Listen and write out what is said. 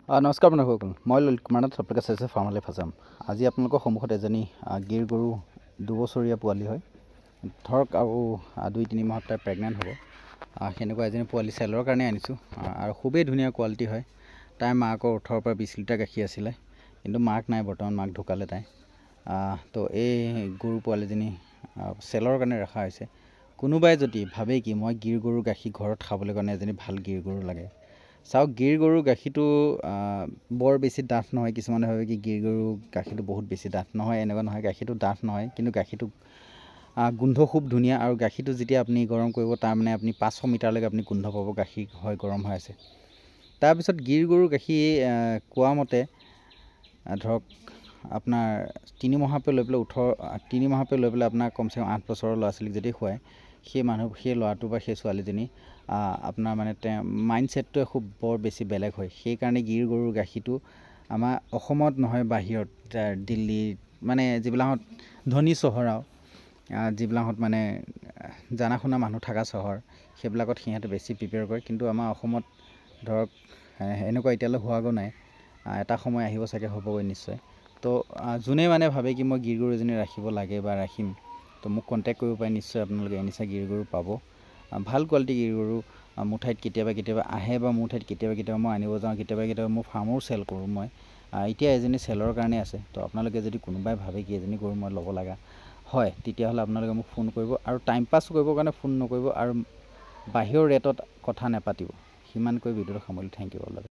নমস্কাৰ বন্ধুসকল, মই ললিত কুমাৰ নাথ, আপোনালোকে চাইছে ফাৰ্ম লাইফ আছাম। আজি আপোনালোকৰ সন্মুখত এজনী গিৰ গৰু 2 বছৰীয়া পোৱালি হয়, ধৰক আৰু 2-3 মাহত তাই প্ৰেগনেণ্ট হ'ব। সেনেকুৱা এজনী পোৱালি চেলৰ কাৰণে আনিছোঁ আৰু খুবেই ধুনীয়া কোৱালিটি হয়। তাইৰ মাকৰ 18 পৰা 20 লিটাৰ গাখীৰ আছিলে, কিন্তু মাক নাই বৰ্তমান, মাক ঢুকালে তাই। তো এই গৰু পোৱালিজনী চেলৰ কাৰণে ৰখা হৈছে। কোনোবাই যদি ভাবে কি মই গিৰ গৰুৰ গাখীৰ ঘৰত খাবলৈ কাৰণে এজনী ভাল গিৰ গৰু লাগে, চাওক গিৰ গৰুৰ গাখীৰটো বৰ বেছি ডাঠ নহয়। কিছুমানে ভাবে কি গিৰ গৰুৰ গাখীৰটো বহুত বেছি ডাঠ নহয়, এনেকুৱা নহয়। গাখীৰটো ডাঠ নহয়, কিন্তু গাখীৰটো গোন্ধ খুব ধুনীয়া। আৰু গাখীৰটো যেতিয়া আপুনি গৰম কৰিব, তাৰমানে আপুনি 500 মিটাৰলৈকে আপুনি গোন্ধ পাব গাখীৰ হয় গৰম হৈ আছে। তাৰপিছত গিৰ গৰুৰ গাখীৰ কোৱা মতে ধৰক আপোনাৰ 3 মাহৰ পৰা লৈ পেলাই আপোনাৰ কমচে কম 8 বছৰৰ ল'ৰা ছোৱালীক যদি খুৱায়, সেই ল'ৰাটো বা সেই ছোৱালীজনী আপোনাৰ মানে মাইণ্ডছেটটোৱে খুব বৰ বেছি বেলেগ হয়। সেইকাৰণে গিৰ গৰুৰ গাখীৰটো আমাৰ অসমত নহয়, বাহিৰত দিল্লীত মানে যিবিলাকত ধনী চহৰ আৰু যিবিলাকত মানে জানা শুনা মানুহ থকা চহৰ, সেইবিলাকত সিহঁতে বেছি প্ৰিপেয়াৰ কৰে। কিন্তু আমাৰ অসমত ধৰক এনেকুৱা এতিয়ালৈ হোৱাগৈ নাই। এটা সময় আহিব চাগে, হ'বগৈ নিশ্চয়। তো যোনে মানে ভাবে কি মই গিৰ গৰু এজনী ৰাখিব লাগে বা ৰাখিম, তো মোক কণ্টেক্ট কৰিব পাৰে। নিশ্চয় আপোনালোকে এনিচা গিৰ গৰু পাব। ভাল কোৱালিটি গিৰ গৰু মোৰ ঠাইত কেতিয়াবা আহে, বা মোৰ ঠাইত কেতিয়াবা মই আনিব যাওঁ, কেতিয়াবা মোৰ ফাৰ্মৰো চেল কৰোঁ মই। এতিয়া এজনী চেলৰ কাৰণে আছে। তো আপোনালোকে যদি কোনোবাই ভাবে কি এজনী গৰু মই ল'ব লগা হয়, তেতিয়াহ'লে আপোনালোকে মোক ফোন কৰিব। আৰু টাইম পাছ কৰিবৰ কাৰণে ফোন নকৰিব, আৰু বাহিৰৰ ৰেটত কথা নাপাতিব। সিমানকৈ ভিডিঅ'টো সামৰিলোঁ। Thank U.